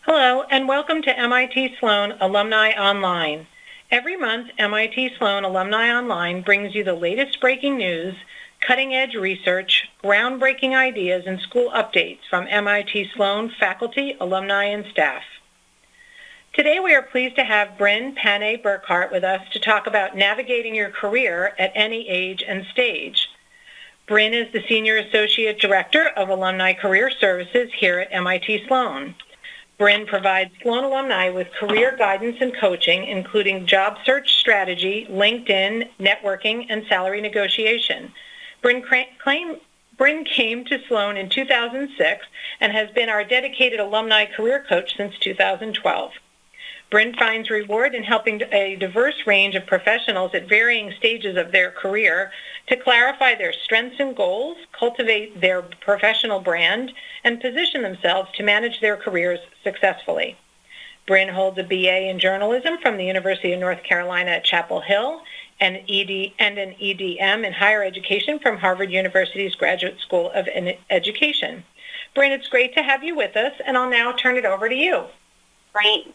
Hello, and welcome to MIT Sloan Alumni Online. Every month, MIT Sloan Alumni Online brings you the latest breaking news, cutting-edge research, groundbreaking ideas, and school updates from MIT Sloan faculty, alumni, and staff. Today, we are pleased to have Bryn, Panee, Burkhart with us to talk about navigating your career at any age and stage. Bryn is the Senior Associate Director of Alumni Career Services here at MIT Sloan. Bryn provides Sloan alumni with career guidance and coaching, including job search strategy, LinkedIn, networking, and salary negotiation. Bryn came to Sloan in 2006 and has been our dedicated alumni career coach since 2012. Bryn finds reward in helping a diverse range of professionals at varying stages of their career to clarify their strengths and goals, cultivate their professional brand, and position themselves to manage their careers successfully. Bryn holds a BA in journalism from the University of North Carolina at Chapel Hill and an EDM in higher education from Harvard University's Graduate School of Education. Bryn, it's great to have you with us, and I'll now turn it over to you. Great.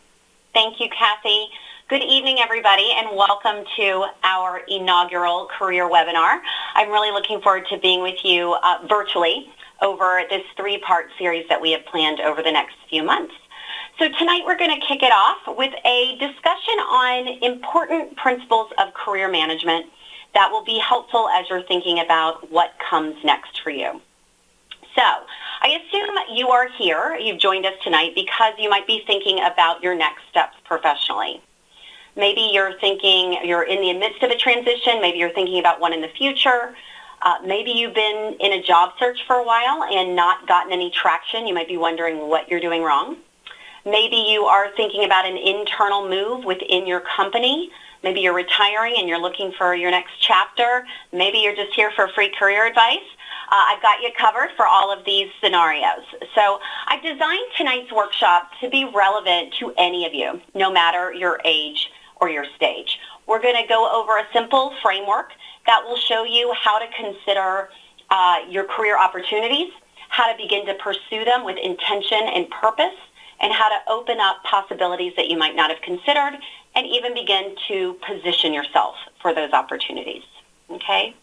Thank you, Kathy. Good evening, everybody, and welcome to our inaugural career webinar. I'm really looking forward to being with you virtually over this three-part series that we have planned over the next few months. So tonight we're going to kick it off with a discussion on important principles of career management that will be helpful as you're thinking about what comes next for you. So I assume you are here, you've joined us tonight because you might be thinking about your next steps professionally. Maybe you're thinking you're in the midst of a transition, maybe you're thinking about one in the future. Maybe you've been in a job search for a while and not gotten any traction. You might be wondering what you're doing wrong. Maybe you are thinking about an internal move within your company. Maybe you're retiring and you're looking for your next chapter. Maybe you're just here for free career advice. I've got you covered for all of these scenarios. So I've designed tonight's workshop to be relevant to any of you, no matter your age or your stage. We're going to go over a simple framework that will show you how to consider your career opportunities, how to begin to pursue them with intention and purpose, and how to open up possibilities that you might not have considered, and even begin to position yourself for those opportunities. Okay?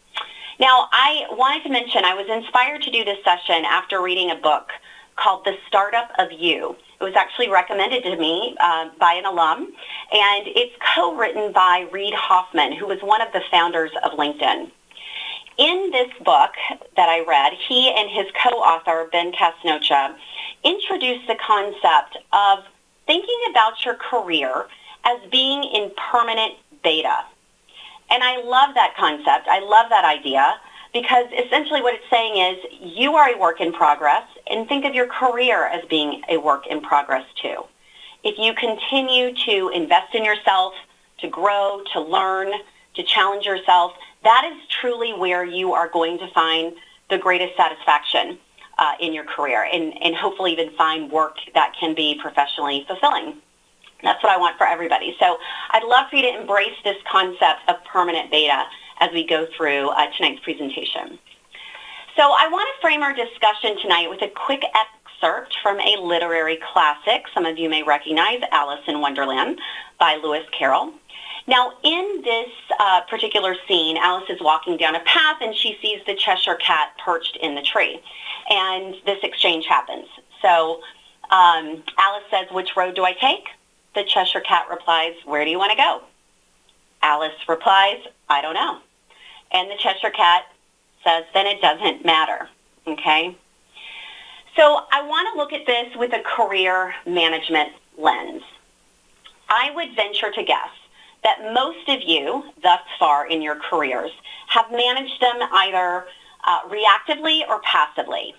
Now, I wanted to mention I was inspired to do this session after reading a book called The Startup of You. It was actually recommended to me by an alum, and it's co-written by Reid Hoffman, who was one of the founders of LinkedIn. In this book that I read, he and his co-author, Ben Casnocha, introduced the concept of thinking about your career as being in permanent beta. And I love that concept. I love that idea because essentially what it's saying is you are a work in progress, and think of your career as being a work in progress too. If you continue to invest in yourself, to grow, to learn, to challenge yourself, that is truly where you are going to find the greatest satisfaction in your career and hopefully even find work that can be professionally fulfilling. That's what I want for everybody. So I'd love for you to embrace this concept of permanent beta as we go through tonight's presentation. So I want to frame our discussion tonight with a quick excerpt from a literary classic. Some of you may recognize Alice in Wonderland by Lewis Carroll. Now, in this particular scene, Alice is walking down a path and she sees the Cheshire Cat perched in the tree. And this exchange happens. So Alice says, "Which road do I take?" The Cheshire Cat replies, "Where do you want to go?" Alice replies, "I don't know." And the Cheshire Cat says, "Then it doesn't matter." Okay? So I want to look at this with a career management lens. I would venture to guess that most of you thus far in your careers have managed them either reactively or passively.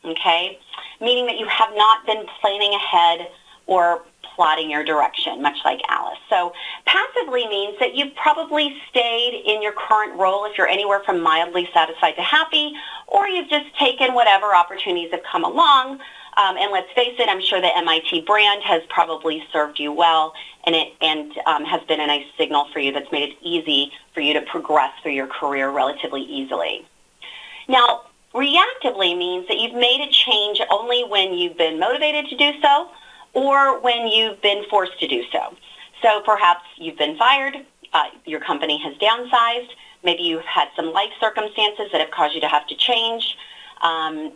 Okay? Meaning that you have not been planning ahead or plotting your direction, much like Alice. So passively means that you've probably stayed in your current role if you're anywhere from mildly satisfied to happy, or you've just taken whatever opportunities have come along. And let's face it, I'm sure the MIT brand has probably served you well and has been a nice signal for you that's made it easy for you to progress through your career relatively easily. Now, reactively means that you've made a change only when you've been motivated to do so, or when you've been forced to do so. So perhaps you've been fired, your company has downsized, maybe you've had some life circumstances that have caused you to have to change,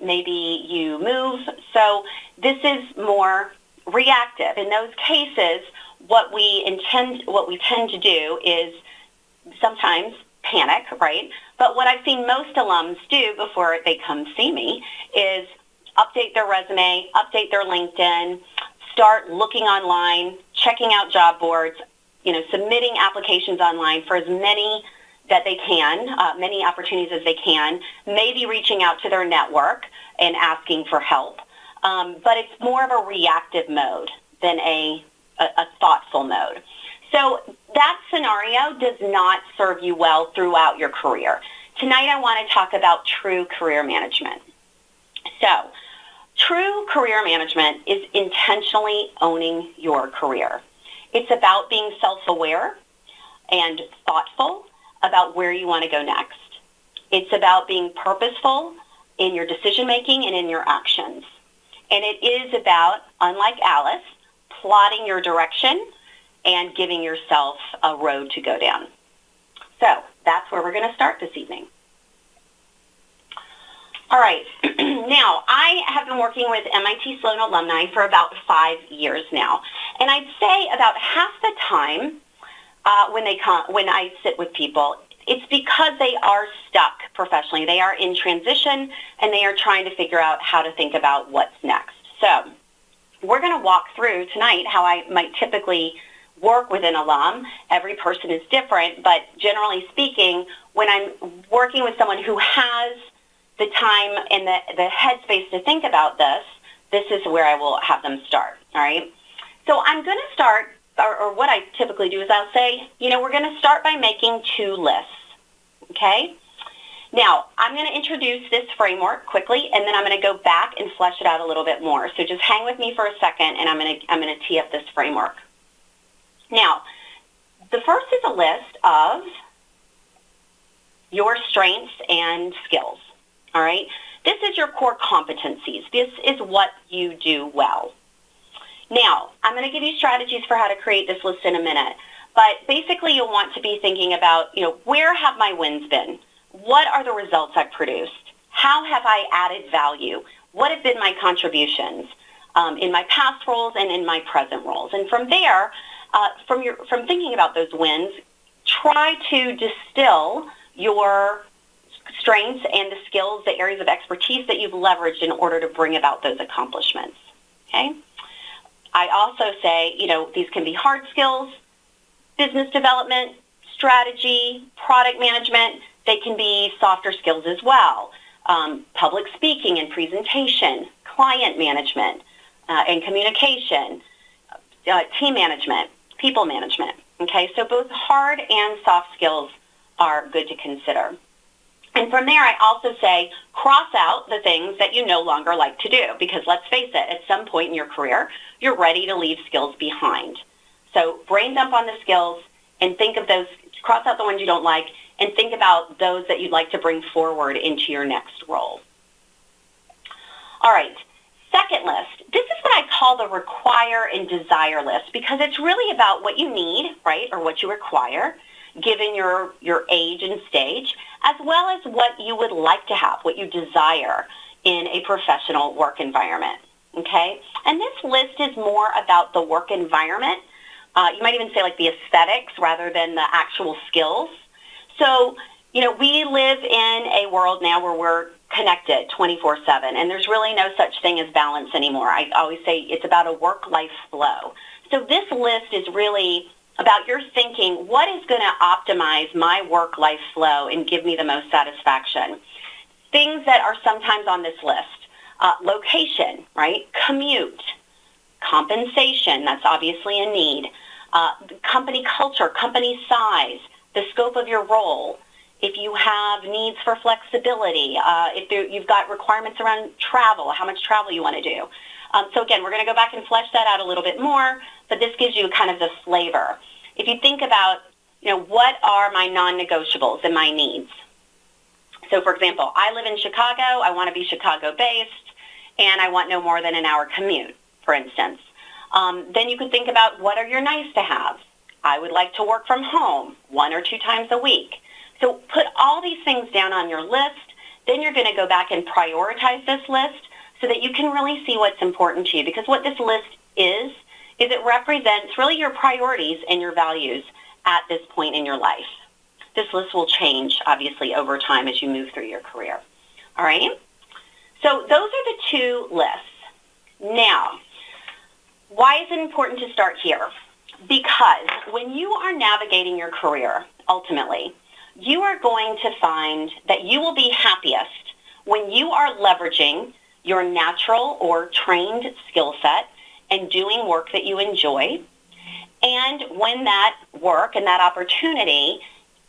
maybe you move. So this is more reactive. In those cases, what we tend to do is sometimes panic, right? But what I've seen most alums do before they come see me is update their resume, update their LinkedIn, start looking online, checking out job boards, submitting applications online for as many that they can, many opportunities as they can, maybe reaching out to their network and asking for help. But it's more of a reactive mode than a thoughtful mode. So that scenario does not serve you well throughout your career. Tonight I want to talk about true career management. So true career management is intentionally owning your career. It's about being self-aware and thoughtful about where you want to go next. It's about being purposeful in your decision-making and in your actions. And it is about, unlike Alice, plotting your direction and giving yourself a road to go down. So that's where we're going to start this evening. All right. Now, I have been working with MIT Sloan alumni for about 5 years now. And I'd say about half the time when I sit with people, it's because they are stuck professionally. They are in transition, and they are trying to figure out how to think about what's next. So we're going to walk through tonight how I might typically work with an alum. Every person is different, but generally speaking, when I'm working with someone who has the time and the headspace to think about this is where I will have them start, all right? So I'm going to start, or what I typically do is I'll say, we're going to start by making 2 lists, okay? Now, I'm going to introduce this framework quickly, and then I'm going to go back and flesh it out a little bit more. So just hang with me for a second, and I'm going to tee up this framework. Now, the first is a list of your strengths and skills, all right? This is your core competencies. This is what you do well. Now, I'm going to give you strategies for how to create this list in a minute, but basically you'll want to be thinking about, where have my wins been? What are the results I've produced? How have I added value? What have been my contributions in my past roles and in my present roles? And from there, from thinking about those wins, try to distill your strengths and the skills, the areas of expertise that you've leveraged in order to bring about those accomplishments, okay? I also say, these can be hard skills, business development, strategy, product management. They can be softer skills as well. Public speaking and presentation, client management and communication, team management, people management. Okay, so both hard and soft skills are good to consider. And from there, I also say cross out the things that you no longer like to do, because let's face it, at some point in your career, you're ready to leave skills behind. So brain dump on the skills and think of those, cross out the ones you don't like, and think about those that you'd like to bring forward into your next role. All right, second list. This is what I call the require and desire list, because it's really about what you need, right, or what you require, given your age and stage, as well as what you would like to have, what you desire in a professional work environment, okay? And this list is more about the work environment. You might even say like the aesthetics rather than the actual skills. So, we live in a world now where we're connected 24/7, and there's really no such thing as balance anymore. I always say it's about a work-life flow. So this list is really about your thinking, what is going to optimize my work-life flow and give me the most satisfaction? Things that are sometimes on this list, location, right? Commute, compensation, that's obviously a need, company culture, company size, the scope of your role, if you have needs for flexibility, if you've got requirements around travel, how much travel you want to do. So again, we're going to go back and flesh that out a little bit more, but this gives you kind of the flavor. If you think about, what are my non-negotiables and my needs? So for example, I live in Chicago, I want to be Chicago-based, and I want no more than an hour commute, for instance. Then you could think about what are your nice to haves. I would like to work from home 1 or 2 times a week. So put all these things down on your list. Then you're going to go back and prioritize this list so that you can really see what's important to you. Because what this list is it represents really your priorities and your values at this point in your life. This list will change, obviously, over time as you move through your career. All right? So those are the 2 lists. Now, why is it important to start here? Because when you are navigating your career, ultimately, you are going to find that you will be happiest when you are leveraging your natural or trained skill set and doing work that you enjoy, and when that work and that opportunity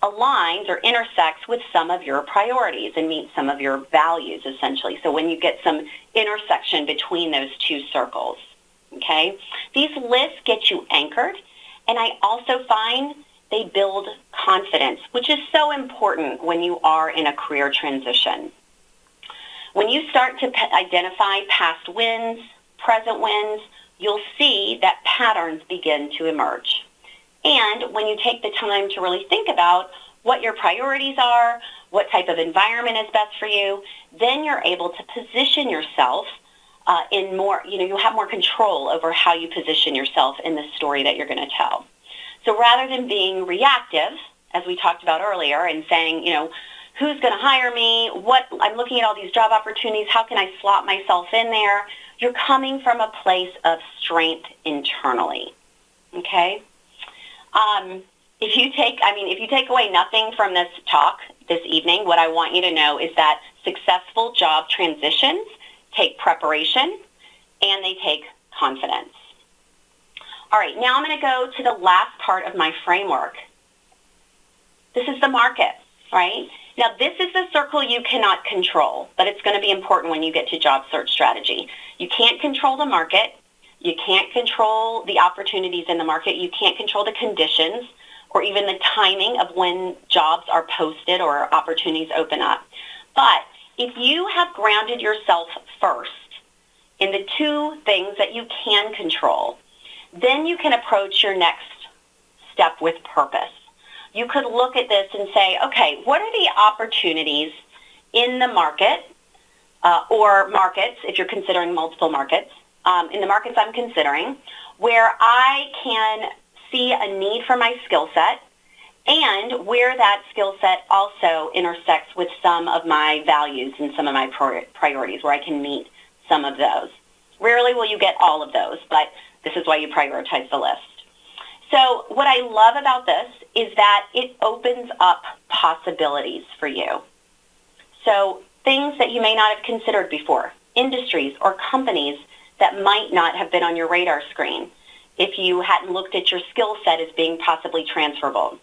aligns or intersects with some of your priorities and meets some of your values, essentially. So when you get some intersection between those 2 circles, okay? These lists get you anchored, and I also find they build confidence, which is so important when you are in a career transition. When you start to identify past wins, present wins, you'll see that patterns begin to emerge. And when you take the time to really think about what your priorities are, what type of environment is best for you, then you're able to position yourself in more, you have more control over how you position yourself in the story that you're going to tell. So rather than being reactive, as we talked about earlier, and saying, who's going to hire me? I'm looking at all these job opportunities. How can I slot myself in there? You're coming from a place of strength internally. Okay? If you take away nothing from this talk this evening, what I want you to know is that successful job transitions take preparation and they take confidence. All right, now I'm going to go to the last part of my framework. This is the market, right? Now, this is the circle you cannot control, but it's going to be important when you get to job search strategy. You can't control the market. You can't control the opportunities in the market. You can't control the conditions or even the timing of when jobs are posted or opportunities open up. But if you have grounded yourself first in the 2 things that you can control, then you can approach your next step with purpose. You could look at this and say, okay, what are the opportunities in the market or markets, if you're considering multiple markets, in the markets I'm considering, where I can see a need for my skill set and where that skill set also intersects with some of my values and some of my priorities, where I can meet some of those. Rarely will you get all of those, but this is why you prioritize the list. So what I love about this is that it opens up possibilities for you. So things that you may not have considered before, industries or companies that might not have been on your radar screen if you hadn't looked at your skill set as being possibly transferable.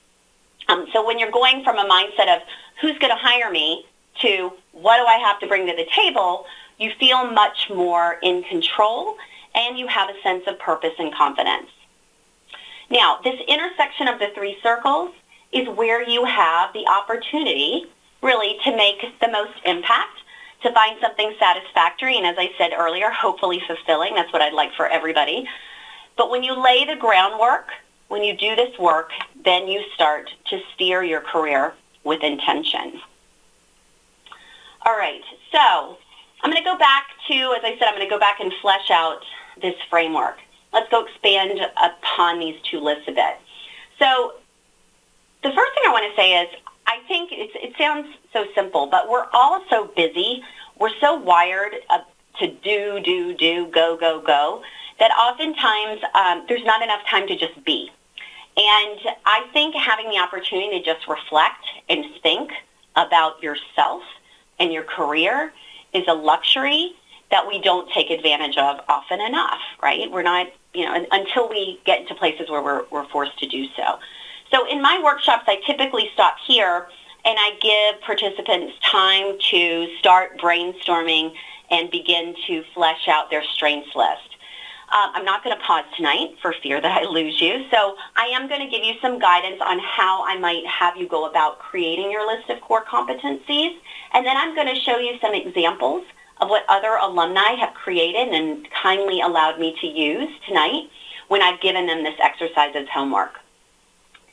So when you're going from a mindset of who's going to hire me to what do I have to bring to the table, you feel much more in control and you have a sense of purpose and confidence. Now, this intersection of the 3 circles is where you have the opportunity really to make the most impact, to find something satisfactory, and as I said earlier, hopefully fulfilling. That's what I'd like for everybody. But when you lay the groundwork, when you do this work, then you start to steer your career with intention. All right, so I'm going to go back to, as I said, I'm going to go back and flesh out this framework. Let's go expand upon these 2 lists a bit. So the first thing I want to say is I think it sounds so simple, but we're all so busy. We're so wired to do, go, that oftentimes there's not enough time to just be. And I think having the opportunity to just reflect and think about yourself and your career is a luxury that we don't take advantage of often enough, right? We're not, until we get into places where we're forced to do so. So in my workshops, I typically stop here and I give participants time to start brainstorming and begin to flesh out their strengths list. I'm not going to pause tonight for fear that I lose you. So I am going to give you some guidance on how I might have you go about creating your list of core competencies. And then I'm going to show you some examples of what other alumni have created and kindly allowed me to use tonight when I've given them this exercise as homework.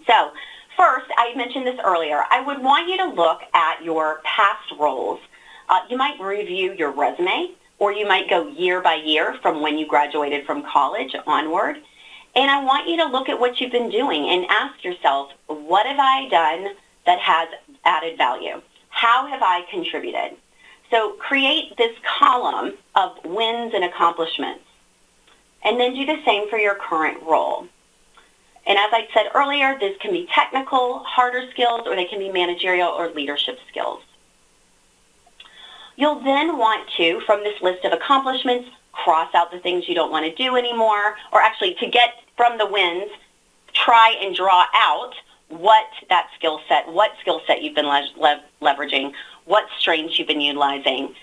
So first, I mentioned this earlier, I would want you to look at your past roles. You might review your resume, or you might go year by year from when you graduated from college onward. And I want you to look at what you've been doing and ask yourself, what have I done that has added value? How have I contributed? So create this column of wins and accomplishments. And then do the same for your current role. And as I said earlier, this can be technical, harder skills, or they can be managerial or leadership skills. You'll then want to, from this list of accomplishments, cross out the things you don't want to do anymore, or actually to get from the wins, try and draw out what skill set you've been leveraging, what strengths you've been utilizing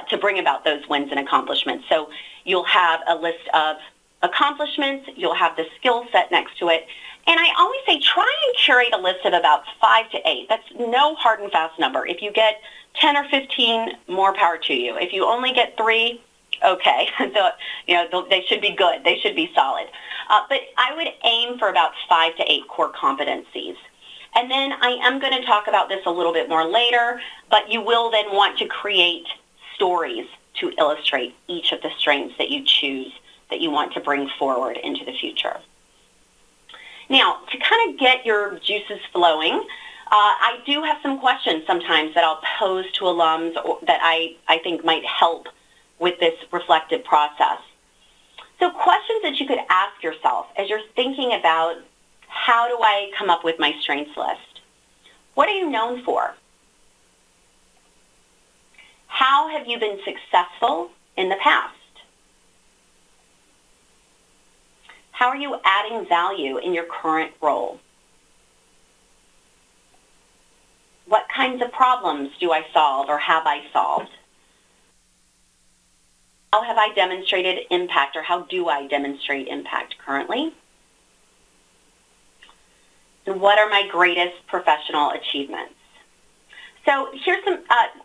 to bring about those wins and accomplishments. So you'll have a list of accomplishments, you'll have the skill set next to it. And I always say try and curate a list of about 5 to 8. That's no hard and fast number. If you get 10 or 15, more power to you. If you only get 3, okay. So, they should be good. They should be solid. But I would aim for about 5 to 8 core competencies. And then I am going to talk about this a little bit more later, but you will then want to create stories to illustrate each of the strengths that you choose that you want to bring forward into the future. Now, to kind of get your juices flowing, I do have some questions sometimes that I'll pose to alums that I think might help with this reflective process. So questions that you could ask yourself as you're thinking about how do I come up with my strengths list? What are you known for? How have you been successful in the past? How are you adding value in your current role? What kinds of problems do I solve or have I solved? How have I demonstrated impact, or how do I demonstrate impact currently? And what are my greatest professional achievements? So here's some,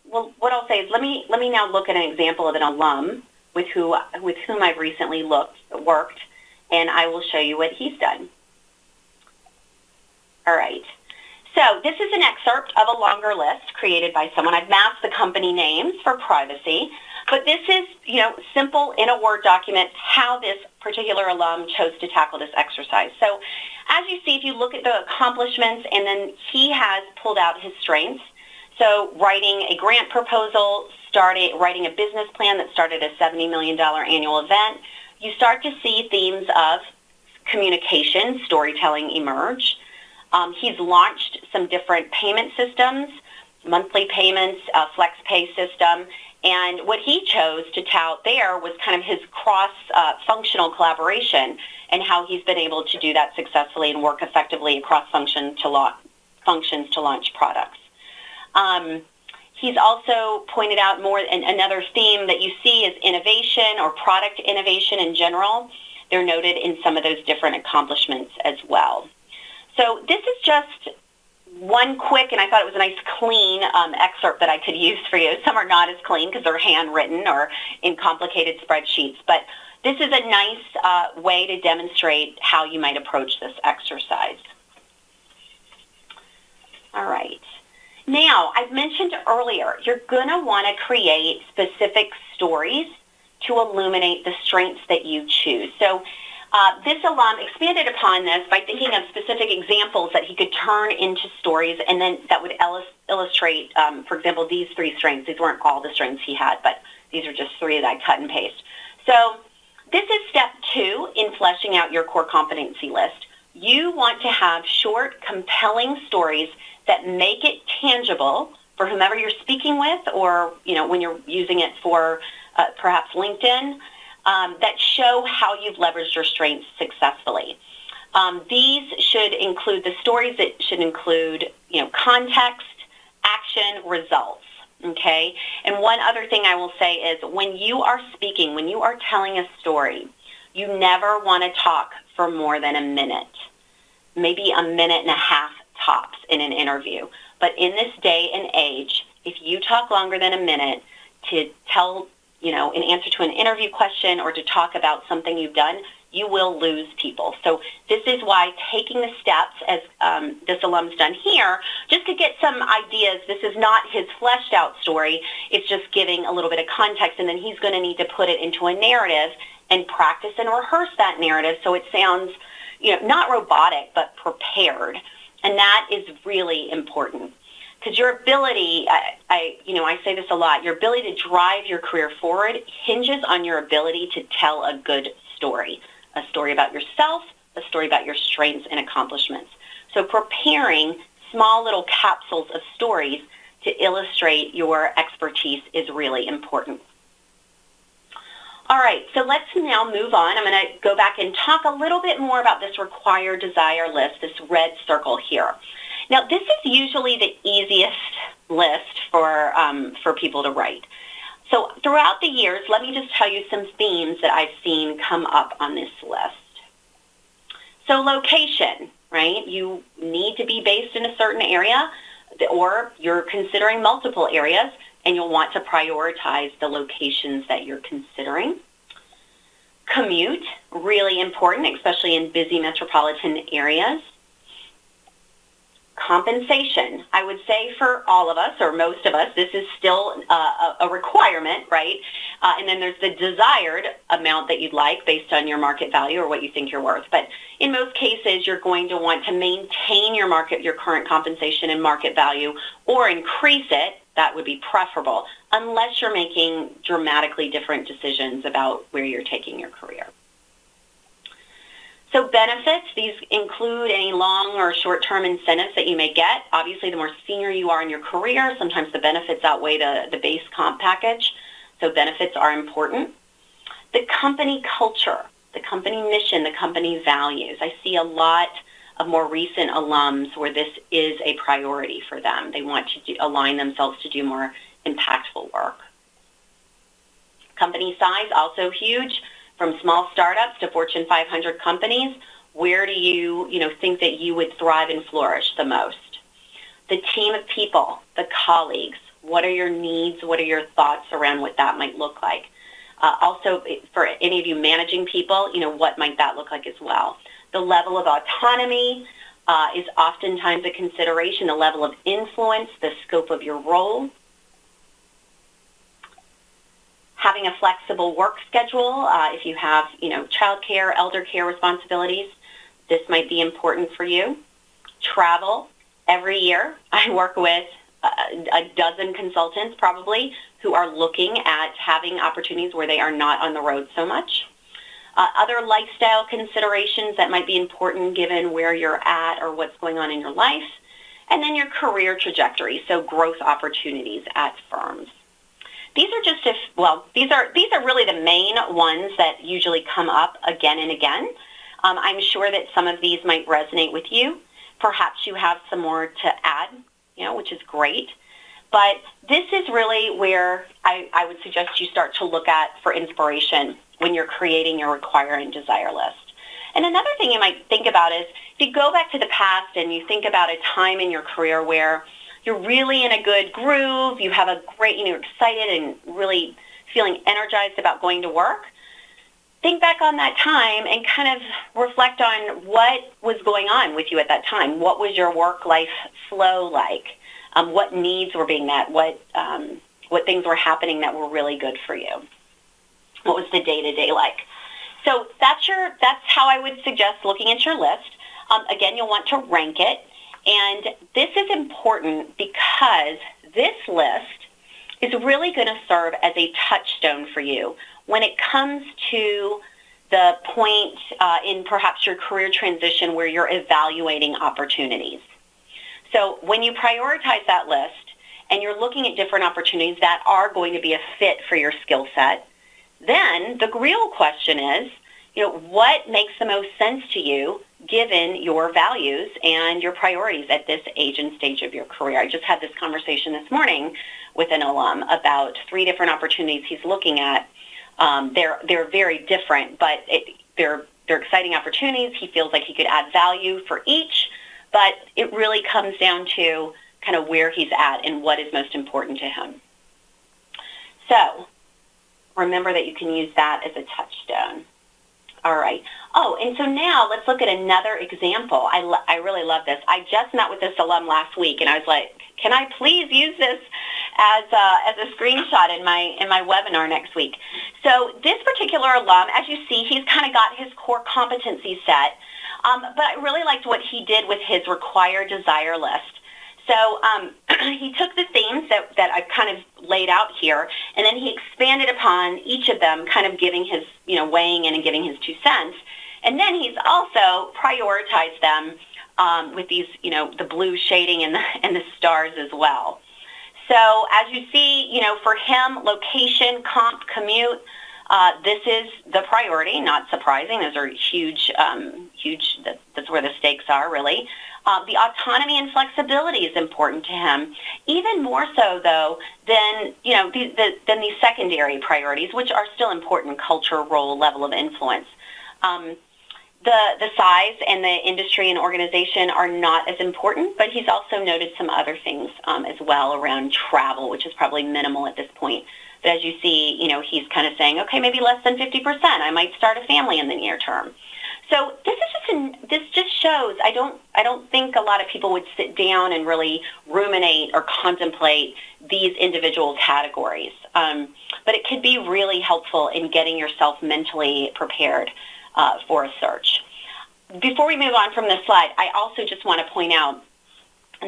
what I'll say is let me now look at an example of an alum with whom I've recently worked, and I will show you what he's done. All right. So this is an excerpt of a longer list created by someone. I've masked the company names for privacy, but this is, simple in a Word document how this particular alum chose to tackle this exercise. So as you see, if you look at the accomplishments, and then he has pulled out his strengths. So writing a grant proposal, writing a business plan that started a $70 million annual event, you start to see themes of communication, storytelling emerge. He's launched some different payment systems, monthly payments, flex pay system, and what he chose to tout there was kind of his cross-functional collaboration and how he's been able to do that successfully and work effectively across functions to launch products. He's also pointed out another theme that you see is innovation or product innovation in general. They're noted in some of those different accomplishments as well. So this is just one quick, and I thought it was a nice clean excerpt that I could use for you. Some are not as clean because they're handwritten or in complicated spreadsheets, but this is a nice way to demonstrate how you might approach this exercise. All right. Now, I've mentioned earlier, you're going to want to create specific stories to illuminate the strengths that you choose. So this alum expanded upon this by thinking of specific examples that he could turn into stories, and then that would illustrate, for example, these 3 strengths. These weren't all the strengths he had, but these are just 3 that I cut and paste. So this is step 2 in fleshing out your core competency list. You want to have short, compelling stories that make it tangible for whomever you're speaking with, or when you're using it for perhaps LinkedIn, that show how you've leveraged your strengths successfully. These should include the stories that should include context, action, results. Okay. And one other thing I will say is when you are speaking, when you are telling a story, you never want to talk for more than a minute, maybe a minute and a half tops in an interview. But in this day and age, if you talk longer than a minute to tell in answer to an interview question or to talk about something you've done, you will lose people. So this is why taking the steps, as this alum's done here, just to get some ideas. This is not his fleshed out story. It's just giving a little bit of context, and then he's going to need to put it into a narrative and practice and rehearse that narrative so it sounds, not robotic, but prepared. And that is really important. Because your ability, I say this a lot, your ability to drive your career forward hinges on your ability to tell a good story. A story about yourself, a story about your strengths and accomplishments. So preparing small little capsules of stories to illustrate your expertise is really important. All right, so let's now move on. I'm going to go back and talk a little bit more about this required desire list, this red circle here. Now, this is usually the easiest list for people to write. So throughout the years, let me just tell you some themes that I've seen come up on this list. So location, right? You need to be based in a certain area, or you're considering multiple areas, and you'll want to prioritize the locations that you're considering. Commute, really important, especially in busy metropolitan areas. Compensation, I would say for all of us, or most of us, this is still a requirement, right? And then there's the desired amount that you'd like based on your market value or what you think you're worth. But in most cases, you're going to want to maintain your current compensation and market value, or increase it. That would be preferable, unless you're making dramatically different decisions about where you're taking your career. So benefits, these include any long or short-term incentives that you may get. Obviously, the more senior you are in your career, sometimes the benefits outweigh the base comp package. So benefits are important. The company culture, the company mission, the company values. I see a lot of more recent alums where this is a priority for them. They want to align themselves to do more impactful work. Company size, also huge. From small startups to Fortune 500 companies, where do you think that you would thrive and flourish the most? The team of people, the colleagues, what are your needs? What are your thoughts around what that might look like? Also, for any of you managing people, what might that look like as well? The level of autonomy is oftentimes a consideration, the level of influence, the scope of your role. Having a flexible work schedule, if you have, childcare, elder care responsibilities, this might be important for you. Travel, every year I work with a dozen consultants probably who are looking at having opportunities where they are not on the road so much. Other lifestyle considerations that might be important given where you're at or what's going on in your life. And then your career trajectory, so growth opportunities at firms. These are just these are really the main ones that usually come up again and again. I'm sure that some of these might resonate with you. Perhaps you have some more to add, which is great. But this is really where I would suggest you start to look at for inspiration when you're creating your require and desire list. And another thing you might think about is if you go back to the past and you think about a time in your career where you're really in a good groove, you have a great, you're excited and really feeling energized about going to work, think back on that time and kind of reflect on what was going on with you at that time. What was your work-life flow like? What needs were being met? What things were happening that were really good for you? What was the day-to-day like? So that's how I would suggest looking at your list. Again, you'll want to rank it. And this is important because this list is really going to serve as a touchstone for you when it comes to the point in perhaps your career transition where you're evaluating opportunities. So when you prioritize that list and you're looking at different opportunities that are going to be a fit for your skill set, then the real question is, what makes the most sense to you given your values and your priorities at this age and stage of your career? I just had this conversation this morning with an alum about 3 different opportunities he's looking at. They're very different, but they're exciting opportunities. He feels like he could add value for each, but it really comes down to kind of where he's at and what is most important to him. So remember that you can use that as a touchstone. All right. Oh, and so now let's look at another example. I really love this. I just met with this alum last week, and I was like, can I please use this as a screenshot in my webinar next week? So this particular alum, as you see, he's kind of got his core competency set, but I really liked what he did with his required desire list. So he took the themes that I've kind of laid out here, and then he expanded upon each of them, kind of giving his, weighing in and giving his 2 cents. And then he's also prioritized them with these, the blue shading and the stars as well. So as you see, for him, location, comp, commute, this is the priority, not surprising. Those are huge, that's where the stakes are, really. The autonomy and flexibility is important to him, even more so, though, than, than these secondary priorities, which are still important: culture, role, level of influence. The size and the industry and organization are not as important, but he's also noted some other things as well around travel, which is probably minimal at this point. But as you see, he's kind of saying, okay, maybe less than 50%. I might start a family in the near term. So this just shows. I don't think a lot of people would sit down and really ruminate or contemplate these individual categories. But it could be really helpful in getting yourself mentally prepared for a search. Before we move on from this slide, I also just want to point out,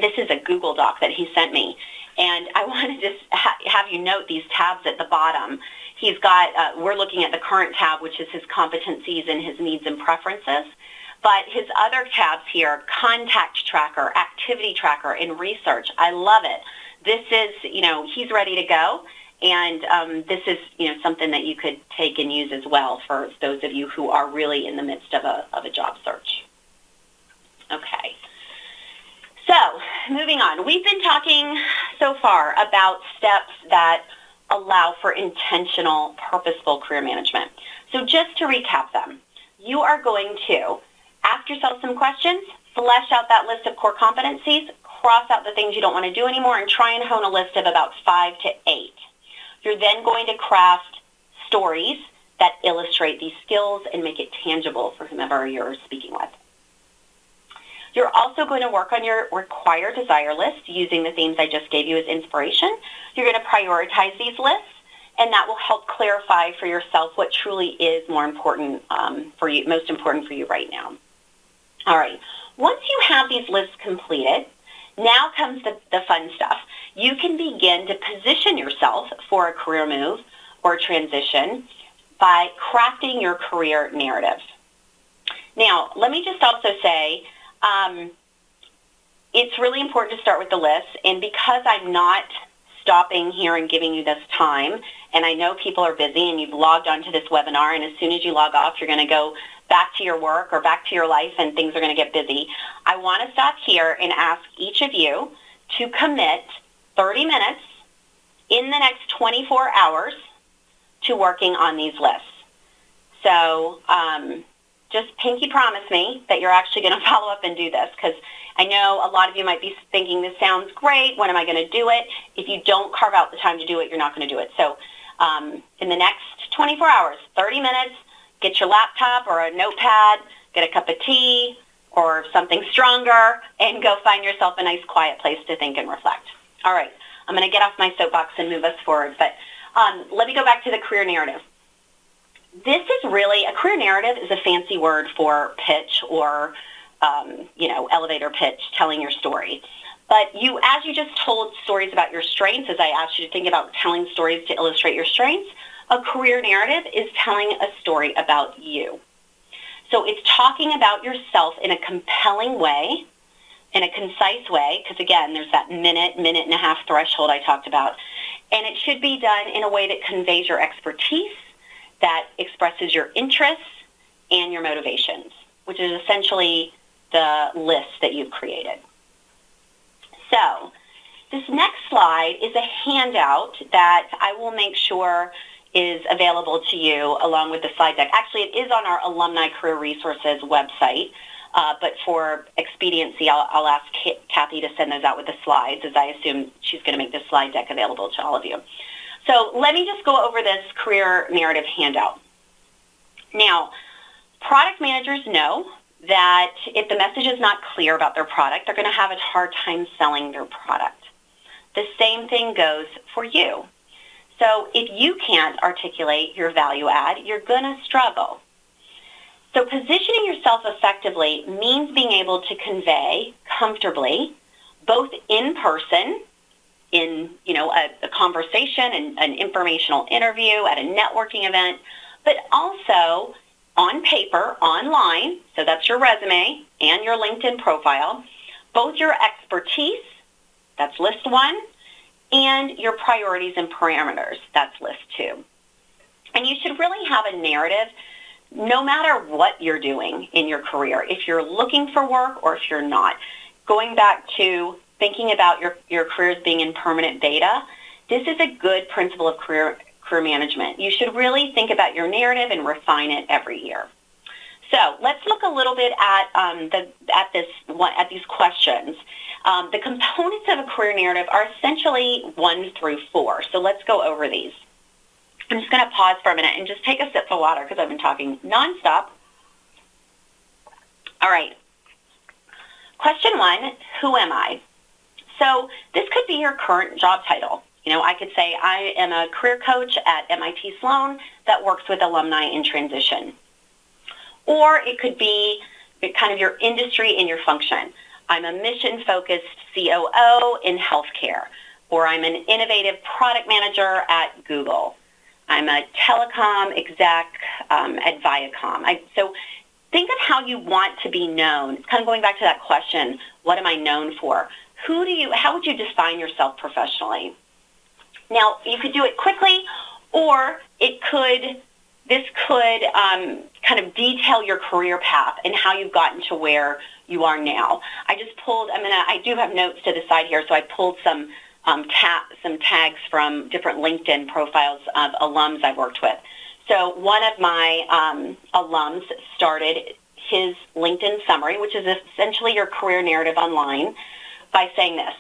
this is a Google Doc that he sent me, and I want to just have you note these tabs at the bottom. He's got, we're looking at the current tab, which is his competencies and his needs and preferences. But his other tabs here, contact tracker, activity tracker, and research, I love it. This is, he's ready to go. And this is, something that you could take and use as well for those of you who are really in the midst of a job search. Okay. So, moving on. We've been talking so far about steps that allow for intentional, purposeful career management. So just to recap them, you are going to ask yourself some questions, flesh out that list of core competencies, cross out the things you don't want to do anymore, and try and hone a list of about 5 to 8. You're then going to craft stories that illustrate these skills and make it tangible for whomever you're speaking with. You're also going to work on your required desire list using the themes I just gave you as inspiration. You're going to prioritize these lists, and that will help clarify for yourself what truly is more important for you, most important for you right now. All right. Once you have these lists completed, now comes the fun stuff. You can begin to position yourself for a career move or transition by crafting your career narrative. Now, let me just also say, it's really important to start with the list, and because I'm not stopping here and giving you this time, and I know people are busy and you've logged onto this webinar, and as soon as you log off, you're going to go back to your work or back to your life and things are going to get busy. I want to stop here and ask each of you to commit 30 minutes in the next 24 hours to working on these lists. So just pinky promise me that you're actually going to follow up and do this, because I know a lot of you might be thinking, this sounds great, when am I going to do it? If you don't carve out the time to do it, you're not going to do it. So in the next 24 hours, 30 minutes, get your laptop or a notepad, get a cup of tea or something stronger, and go find yourself a nice quiet place to think and reflect. All right, I'm going to get off my soapbox and move us forward, but let me go back to the career narrative. This is really, a career narrative is a fancy word for pitch or, elevator pitch, telling your story. But as you just told stories about your strengths, as I asked you to think about telling stories to illustrate your strengths, a career narrative is telling a story about you. So it's talking about yourself in a compelling way, in a concise way, because again, there's that minute and a half threshold I talked about. And it should be done in a way that conveys your expertise, that expresses your interests and your motivations, which is essentially the list that you've created. So this next slide is a handout that I will make sure is available to you along with the slide deck. Actually, it is on our Alumni Career Resources website, but for expediency, I'll ask Kathy to send those out with the slides, as I assume she's going to make the slide deck available to all of you. So let me just go over this career narrative handout. Now, product managers know that if the message is not clear about their product, they're going to have a hard time selling their product. The same thing goes for you. So if you can't articulate your value add, you're going to struggle. So positioning yourself effectively means being able to convey comfortably, both in person, in a conversation, an informational interview, at a networking event, but also on paper, online, so that's your resume and your LinkedIn profile, both your expertise, that's list 1, and your priorities and parameters, that's list 2. And you should really have a narrative no matter what you're doing in your career, if you're looking for work or if you're not. Going back to thinking about your career as being in permanent beta, this is a good principle of career management. You should really think about your narrative and refine it every year. So let's look a little bit at these questions. The components of a career narrative are essentially 1 through 4. So let's go over these. I'm just going to pause for a minute and just take a sip of water because I've been talking nonstop. All right. Question 1, who am I? So this could be your current job title. I could say I am a career coach at MIT Sloan that works with alumni in transition. Or it could be kind of your industry and your function. I'm a mission-focused COO in healthcare, or I'm an innovative product manager at Google. I'm a telecom exec at Viacom. So think of how you want to be known. It's kind of going back to that question, what am I known for? How would you define yourself professionally? Now, you could do it quickly, or this could kind of detail your career path and how you've gotten to where you are now. I do have notes to the side here, so I pulled some tags from different LinkedIn profiles of alums I've worked with. So one of my alums started his LinkedIn summary, which is essentially your career narrative online, by saying this: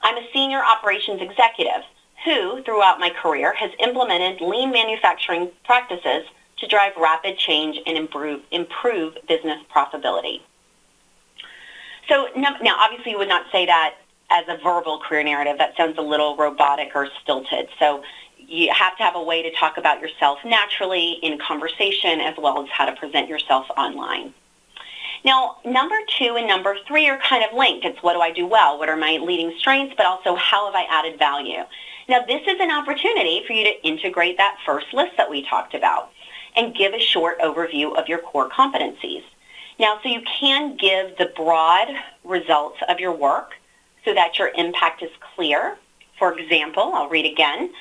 I'm a senior operations executive who, throughout my career, has implemented lean manufacturing practices to drive rapid change and improve business profitability. So now, obviously, you would not say that as a verbal career narrative. That sounds a little robotic or stilted. So you have to have a way to talk about yourself naturally in conversation, as well as how to present yourself online. Now, number 2 and number 3 are kind of linked. It's what do I do well? What are my leading strengths? But also, how have I added value? Now, this is an opportunity for you to integrate that first list that we talked about and give a short overview of your core competencies. Now, so you can give the broad results of your work so that your impact is clear. For example, I'll read again.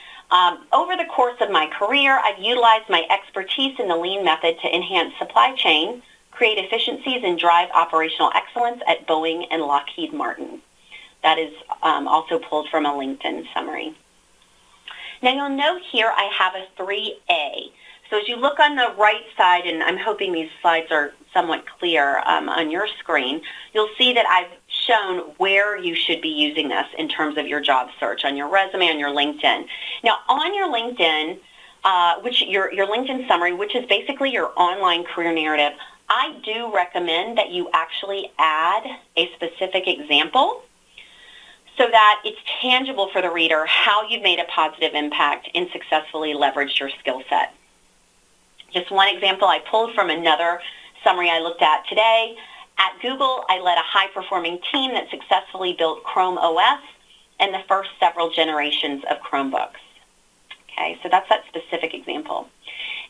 Over the course of my career, I've utilized my expertise in the lean method to enhance supply chain, create efficiencies, and drive operational excellence at Boeing and Lockheed Martin. That is also pulled from a LinkedIn summary. Now, you'll note here I have a 3A. So as you look on the right side, and I'm hoping these slides are somewhat clear on your screen, you'll see that I've shown where you should be using this in terms of your job search, on your resume, on your LinkedIn. Now, on your LinkedIn, your LinkedIn summary, which is basically your online career narrative, I do recommend that you actually add a specific example so that it's tangible for the reader how you've made a positive impact and successfully leveraged your skill set. Just one example I pulled from another summary I looked at today. At Google, I led a high-performing team that successfully built Chrome OS and the first several generations of Chromebooks. Okay, so that's that specific example.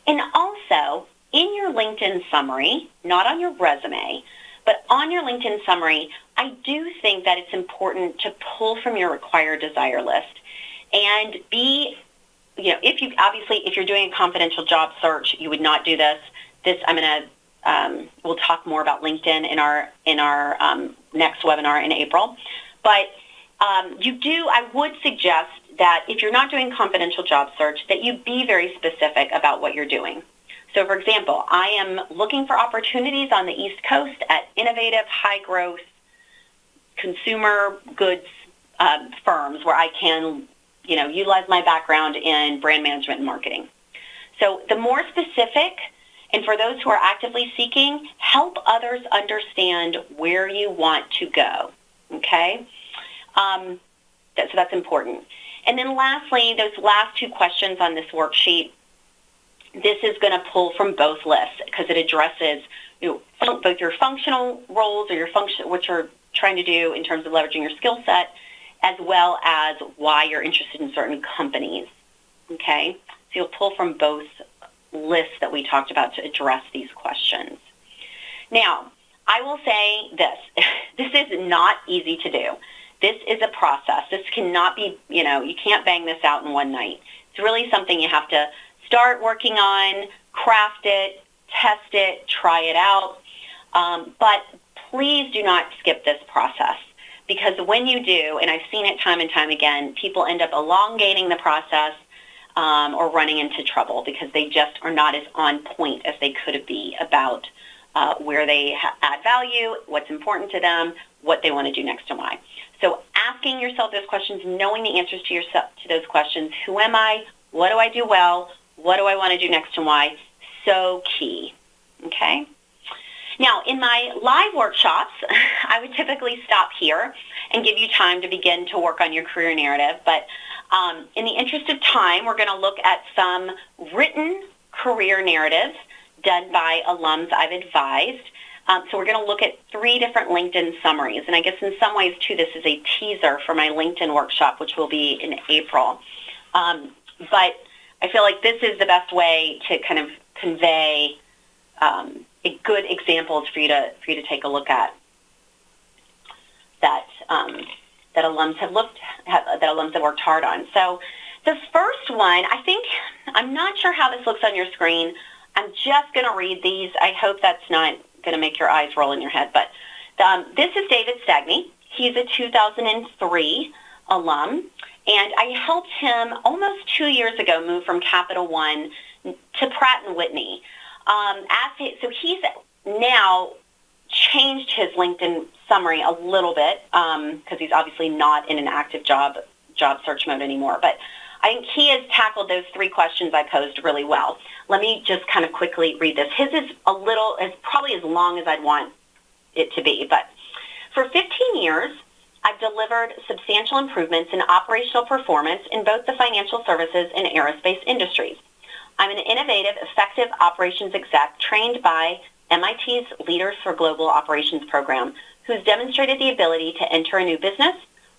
And also, in your LinkedIn summary, not on your resume, but on your LinkedIn summary, I do think that it's important to pull from your required desire list and be, if you're doing a confidential job search, you would not do this. We'll talk more about LinkedIn in our next webinar in April. But I would suggest that if you're not doing confidential job search, that you be very specific about what you're doing. So, for example, I am looking for opportunities on the East Coast at innovative, high-growth consumer goods firms where I can utilize my background in brand management and marketing. So the more specific, and for those who are actively seeking, help others understand where you want to go, okay? So that's important. And then lastly, those last two questions on this worksheet, this is going to pull from both lists because it addresses both your functional roles or what you're trying to do in terms of leveraging your skill set, as well as why you're interested in certain companies, okay? So you'll pull from both lists that we talked about to address these questions. Now, I will say this. This is not easy to do. This is a process. This cannot be, you can't bang this out in one night. It's really something you have to start working on, craft it, test it, try it out. But please do not skip this process, because when you do, and I've seen it time and time again, people end up elongating the process or running into trouble because they just are not as on point as they could be about where they add value, what's important to them, what they want to do next, and why. So asking yourself those questions, knowing the answers to those questions, who am I, what do I do well, what do I want to do next, and why, so key, okay? Now, in my live workshops, I would typically stop here and give you time to begin to work on your career narrative, but in the interest of time, we're going to look at some written career narratives done by alums I've advised. So we're going to look at 3 different LinkedIn summaries, and I guess in some ways, too, this is a teaser for my LinkedIn workshop, which will be in April. But I feel like this is the best way to kind of convey good examples for you to take a look at that alums have worked hard on. So the first one, I'm not sure how this looks on your screen. I'm just going to read these. I hope that's not going to make your eyes roll in your head. But this is David Stagney. He's a 2003 alum, and I helped him almost 2 years ago move from Capital One to Pratt & Whitney. So he's now changed his LinkedIn summary a little bit because he's obviously not in an active job search mode anymore. But I think he has tackled those 3 questions I posed really well. Let me just kind of quickly read this. His is probably as long as I'd want it to be. But for 15 years, I've delivered substantial improvements in operational performance in both the financial services and aerospace industries. I'm an innovative, effective operations exec trained by MIT's Leaders for Global Operations program, who's demonstrated the ability to enter a new business,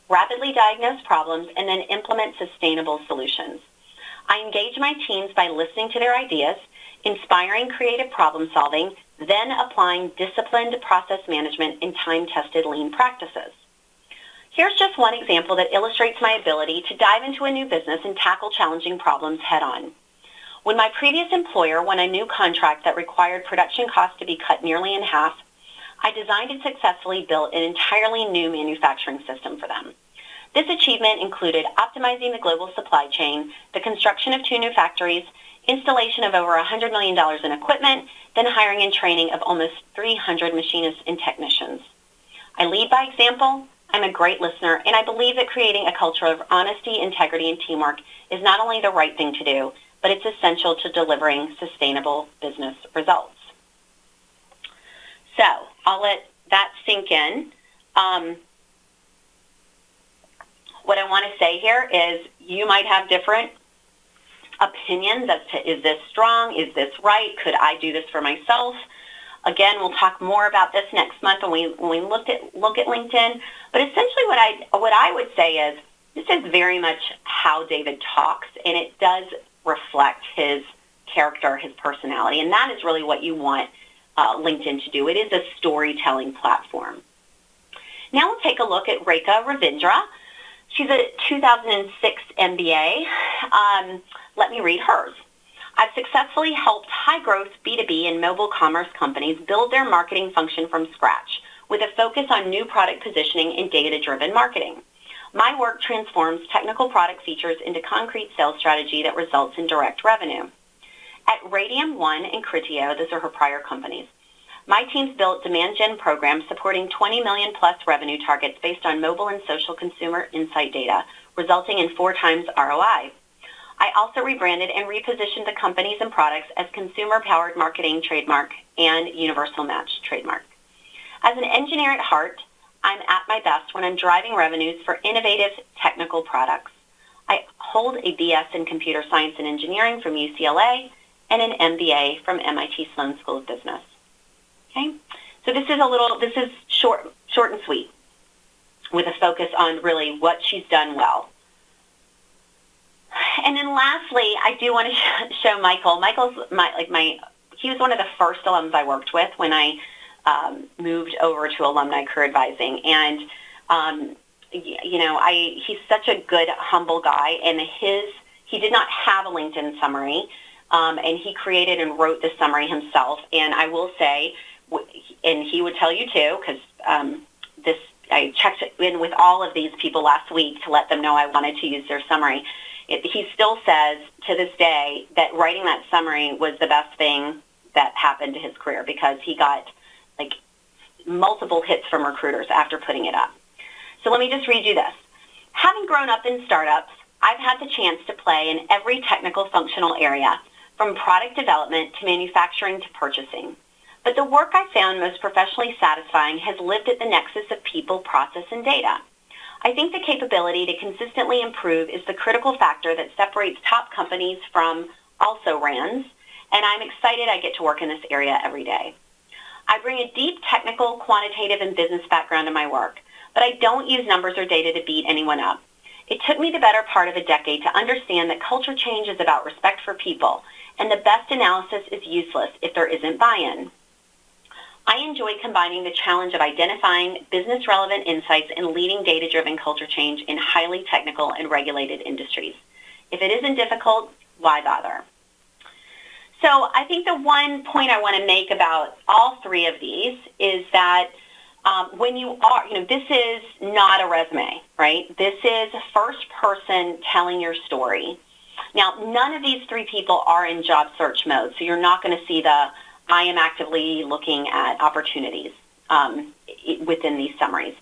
rapidly diagnose problems, and then implement sustainable solutions. I engage my teams by listening to their ideas, inspiring creative problem solving, then applying disciplined process management and time-tested lean practices. Here's just one example that illustrates my ability to dive into a new business and tackle challenging problems head-on. When my previous employer won a new contract that required production costs to be cut nearly in half, I designed and successfully built an entirely new manufacturing system for them. This achievement included optimizing the global supply chain, the construction of 2 new factories, installation of over $100 million in equipment, then hiring and training of almost 300 machinists and technicians. I lead by example, I'm a great listener, and I believe that creating a culture of honesty, integrity, and teamwork is not only the right thing to do, but it's essential to delivering sustainable business results. So I'll let that sink in. What I want to say here is you might have different opinions as to, is this strong? Is this right? Could I do this for myself? Again, we'll talk more about this next month when we look at LinkedIn. But essentially what I would say is this is very much how David talks, and it does reflect his character, his personality, and that is really what you want LinkedIn to do. It is a storytelling platform. Now we'll take a look at Rekha Ravindra. She's a 2006 MBA. Let me read hers. I've successfully helped high-growth B2B and mobile commerce companies build their marketing function from scratch with a focus on new product positioning and data-driven marketing. My work transforms technical product features into concrete sales strategy that results in direct revenue. At Radium One and Criteo, those are her prior companies, my teams built demand gen programs supporting 20 million plus revenue targets based on mobile and social consumer insight data, resulting in 4 times ROI. I also rebranded and repositioned the companies and products as consumer-powered marketing trademark and universal match trademark. As an engineer at heart, I'm at my best when I'm driving revenues for innovative technical products. I hold a BS in computer science and engineering from UCLA and an MBA from MIT Sloan School of Business. Okay, so this is short and sweet, with a focus on really what she's done well. And then lastly, I do want to show Michael. He was one of the first alums I worked with when I moved over to Alumni Career Advising, and he's such a good, humble guy, and he did not have a LinkedIn summary, and he created and wrote the summary himself. And I will say, and he would tell you too, because I checked in with all of these people last week to let them know I wanted to use their summary. He still says to this day that writing that summary was the best thing that happened to his career, because he got multiple hits from recruiters after putting it up. So let me just read you this. Having grown up in startups, I've had the chance to play in every technical functional area, from product development to manufacturing to purchasing. But the work I found most professionally satisfying has lived at the nexus of people, process, and data. I think the capability to consistently improve is the critical factor that separates top companies from also-rans, and I'm excited I get to work in this area every day. I bring a deep technical, quantitative, and business background to my work, but I don't use numbers or data to beat anyone up. It took me the better part of a decade to understand that culture change is about respect for people, and the best analysis is useless if there isn't buy-in. I enjoy combining the challenge of identifying business-relevant insights and leading data-driven culture change in highly technical and regulated industries. If it isn't difficult, why bother? So I think the one point I want to make about all 3 of these is that when you are, this is not a resume, right? This is a first person telling your story. Now, none of these 3 people are in job search mode, so you're not going to see the I am actively looking at opportunities within these summaries.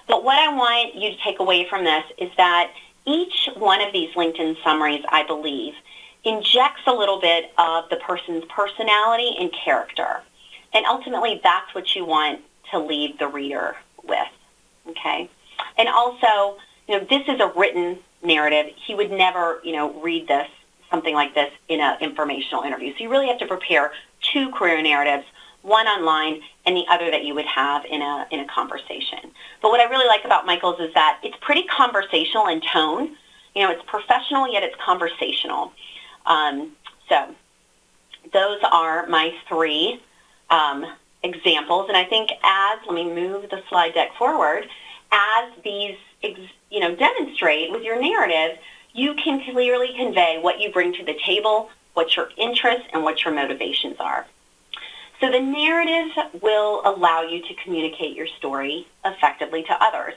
But what I want you to take away from this is that each one of these LinkedIn summaries, I believe, injects a little bit of the person's personality and character. And ultimately, that's what you want to leave the reader with, okay? And also, this is a written narrative. He would never, read something like this in an informational interview. So you really have to prepare 2 career narratives, one online and the other that you would have in a conversation. But what I really like about Michael's is that it's pretty conversational in tone. It's professional, yet it's conversational. So those are my 3 examples. And I think let me move the slide deck forward, as these, demonstrate with your narrative, you can clearly convey what you bring to the table, what your interests and what your motivations are. So the narrative will allow you to communicate your story effectively to others.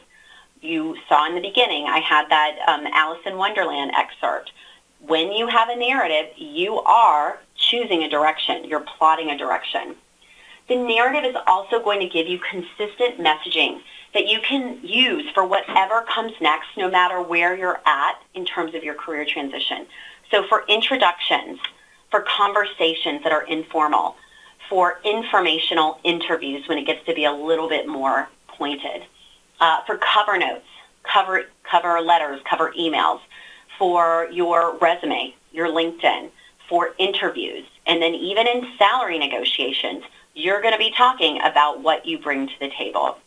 You saw in the beginning, I had that Alice in Wonderland excerpt. When you have a narrative, you are choosing a direction. You're plotting a direction. The narrative is also going to give you consistent messaging that you can use for whatever comes next, no matter where you're at in terms of your career transition. So for introductions, for conversations that are informal, for informational interviews when it gets to be a little bit more pointed, for cover notes, cover letters, cover emails, for your resume, your LinkedIn, for interviews, and then even in salary negotiations, you're going to be talking about what you bring to the table.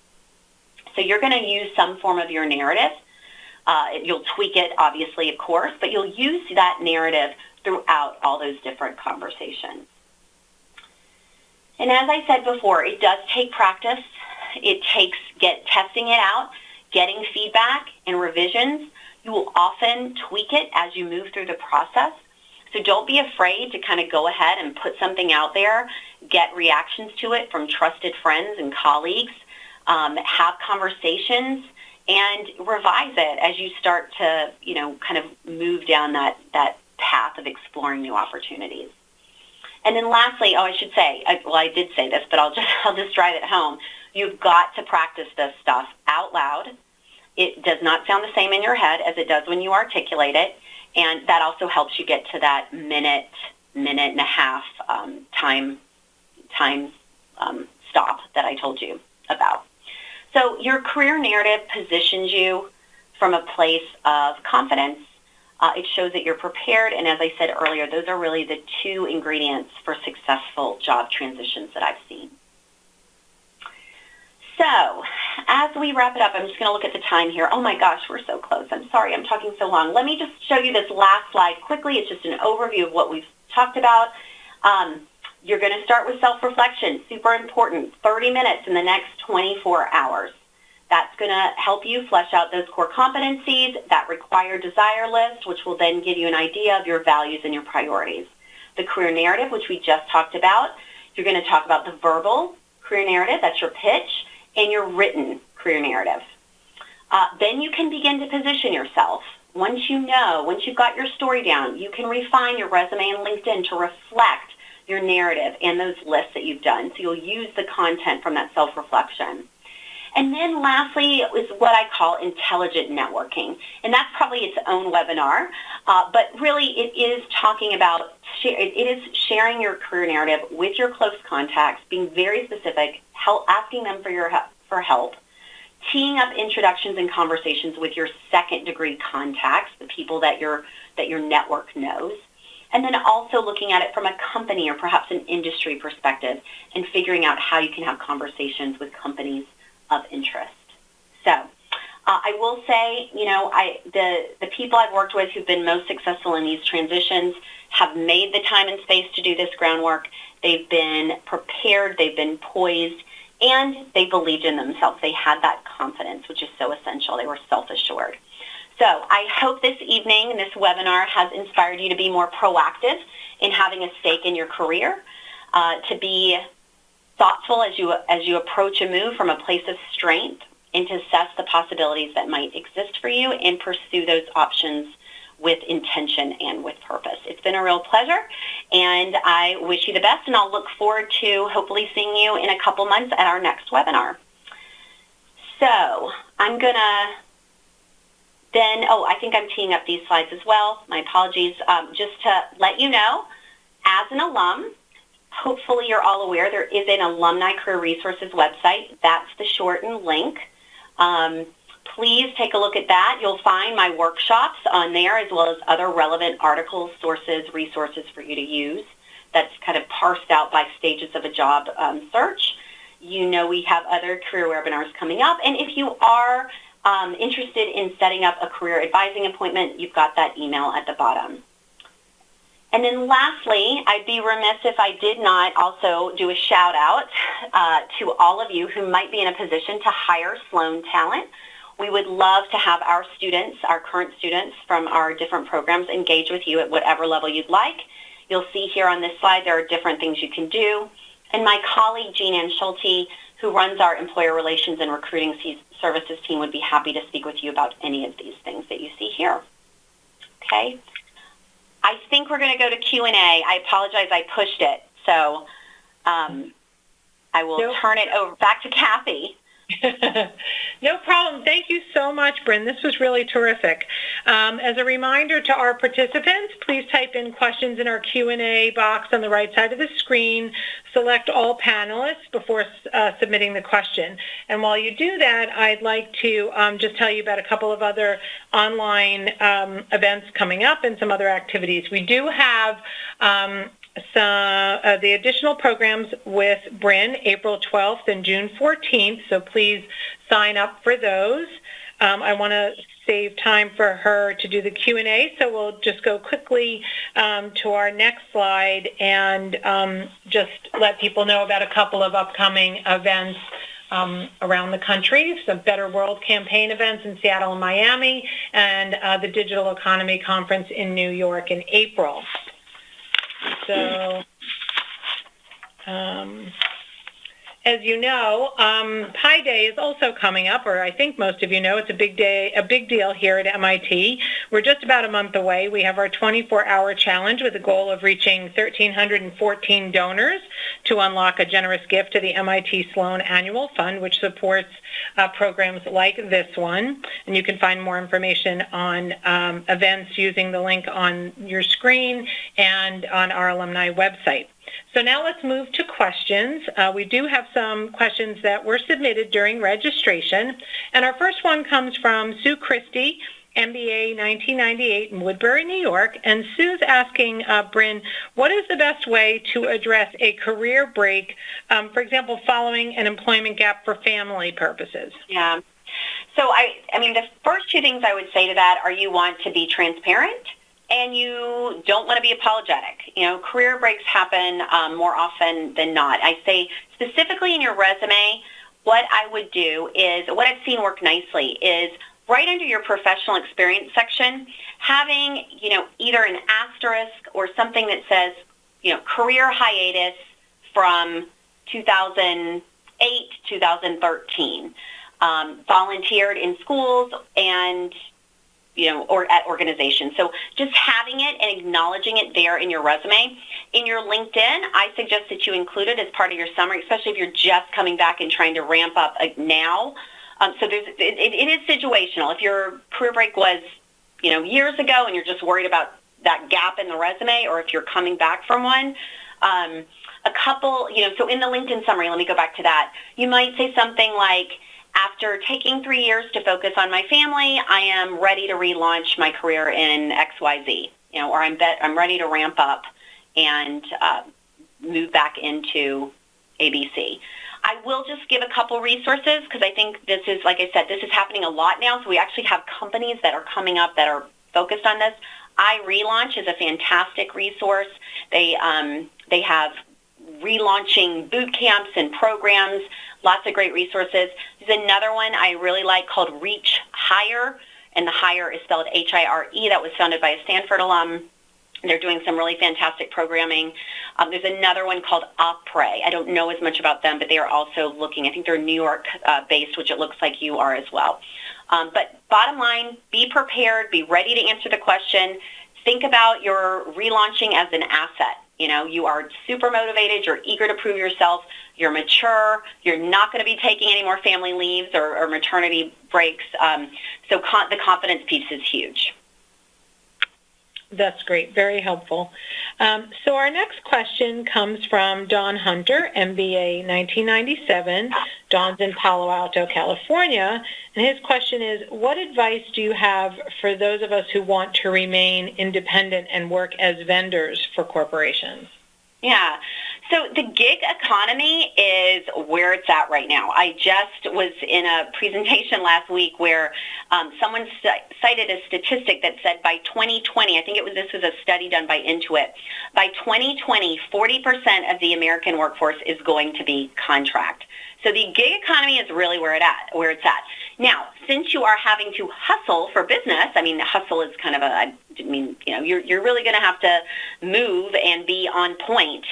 So you're going to use some form of your narrative. You'll tweak it, obviously, of course, but you'll use that narrative throughout all those different conversations. And as I said before, it does take practice. It takes testing it out, getting feedback and revisions. You will often tweak it as you move through the process. So don't be afraid to kind of go ahead and put something out there, get reactions to it from trusted friends and colleagues, have conversations, and revise it as you start to, kind of move down that path of exploring new opportunities. And then lastly, I should say, I did say this, but I'll just drive it home. You've got to practice this stuff out loud It does not sound the same in your head as it does when you articulate it, and that also helps you get to that minute and a half time stop that I told you about. So your career narrative positions you from a place of confidence. It shows that you're prepared, and as I said earlier, those are really the two ingredients for successful job transitions that I've seen. So as we wrap it up, I'm just going to look at the time here. Oh my gosh, we're so close. I'm sorry I'm talking so long. Let me just show you this last slide quickly. It's just an overview of what we've talked about. You're going to start with self-reflection, super important, 30 minutes in the next 24 hours. That's going to help you flesh out those core competencies, that required desire list, which will then give you an idea of your values and your priorities. The career narrative, which we just talked about, you're going to talk about the verbal career narrative, that's your pitch, and your written career narrative. Then you can begin to position yourself. Once you've got your story down, you can refine your resume and LinkedIn to reflect your narrative and those lists that you've done. So you'll use the content from that self-reflection. And then lastly is what I call intelligent networking. And that's probably its own webinar. But really it is talking about, it is sharing your career narrative with your close contacts, being very specific, asking them for help, teeing up introductions and conversations with your second degree contacts, the people that your network knows. And then also looking at it from a company or perhaps an industry perspective and figuring out how you can have conversations with companies of interest. So I will say, the people I've worked with who've been most successful in these transitions have made the time and space to do this groundwork. They've been prepared, they've been poised, and they believed in themselves. They had that confidence, which is so essential. They were self-assured. So I hope this evening, this webinar has inspired you to be more proactive in having a stake in your career, to be thoughtful as you approach a move from a place of strength, and to assess the possibilities that might exist for you and pursue those options with intention and with purpose. It's been a real pleasure, and I wish you the best, and I'll look forward to hopefully seeing you in a couple months at our next webinar. So I'm going to then, I think I'm teeing up these slides as well. My apologies. Just to let you know, as an alum, hopefully you're all aware there is an Alumni Career Resources website. That's the shortened link. Please take a look at that. You'll find my workshops on there as well as other relevant articles, sources, resources for you to use. That's kind of parsed out by stages of a job search. We have other career webinars coming up. And if you are interested in setting up a career advising appointment, you've got that email at the bottom. And then lastly, I'd be remiss if I did not also do a shout out to all of you who might be in a position to hire Sloan talent. We would love to have our students, our current students from our different programs, engage with you at whatever level you'd like. You'll see here on this slide there are different things you can do. And my colleague, Jean Ann Schulte, who runs our employer relations and recruiting services team, would be happy to speak with you about any of these things that you see here. Okay? I think we're going to go to Q&A. I apologize, I pushed it. So I will turn it over back to Kathy. No problem. Thank you so much, Bryn. This was really terrific. As a reminder to our participants, please type in questions in our Q&A box on the right side of the screen. Select all panelists before submitting the question. And while you do that, I'd like to just tell you about a couple of other online events coming up and some other activities. We do have the additional programs with Bryn, April 12th and June 14th, so please sign up for those. I want to save time for her to do the Q&A, so we'll just go quickly to our next slide and just let people know about a couple of upcoming events around the country. So Better World campaign events in Seattle and Miami, and the Digital Economy Conference in New York in April. So As you know, Pi Day is also coming up, or I think most of you know, it's a big day, a big deal here at MIT. We're just about a month away. We have our 24-hour challenge with the goal of reaching 1,314 donors to unlock a generous gift to the MIT Sloan Annual Fund, which supports programs like this one. And you can find more information on events using the link on your screen and on our alumni website. So now let's move to questions. We do have some questions that were submitted during registration. And our first one comes from Sue Christie, MBA 1998 in Woodbury, New York. And Sue's asking, Bryn, what is the best way to address a career break, for example, following an employment gap for family purposes? Yeah. So, I mean, the first two things I would say to that are you want to be transparent and you don't want to be apologetic. You know, career breaks happen more often than not. I say specifically in your resume, what I would do is, what I've seen work nicely is right under your professional experience section, having, you know, either an asterisk or something that says, you know, career hiatus from 2008, 2013, volunteered in schools and, you know, or at organizations. So just having it and acknowledging it there in your resume. In your LinkedIn, I suggest that you include it as part of your summary, especially if you're just coming back and trying to ramp up now. So it is situational. If your career break was, you know, years ago and you're just worried about that gap in the resume, or if you're coming back from one, a couple, you know, so in the LinkedIn summary, let me go back to that. You might say something like, after taking 3 years to focus on my family, I am ready to relaunch my career in XYZ, you know, or I'm ready to ramp up and move back into ABC. I will just give a couple resources because I think this is, like I said, this is happening a lot now. So we actually have companies that are coming up that are focused on this. iRelaunch is a fantastic resource. They have relaunching boot camps and programs, lots of great resources. There's another one I really like called Reach Hire, and the Hire is spelled H-I-R-E. That was founded by a Stanford alum. They're doing some really fantastic programming. There's another one called Opre. I don't know as much about them, but they are also looking, I think they're New York based, which it looks like you are as well. But bottom line, be prepared, be ready to answer the question. Think about your relaunching as an asset. You know, you are super motivated, you're eager to prove yourself, you're mature, you're not going to be taking any more family leaves or maternity breaks. So the confidence piece is huge. That's great. Very helpful. So our next question comes from Don Hunter, MBA 1997. Don's in Palo Alto, California. And his question is, what advice do you have for those of us who want to remain independent and work as vendors for corporations? Yeah. So the gig economy is where it's at right now. I just was in a presentation last week where someone cited a statistic that said by 2020, I think this was a study done by Intuit, by 2020, 40% of the American workforce is going to be contract. So the gig economy is really where it's at. Now, since you are having to hustle for business, I mean, hustle is kind of you're really going to have to move and be on point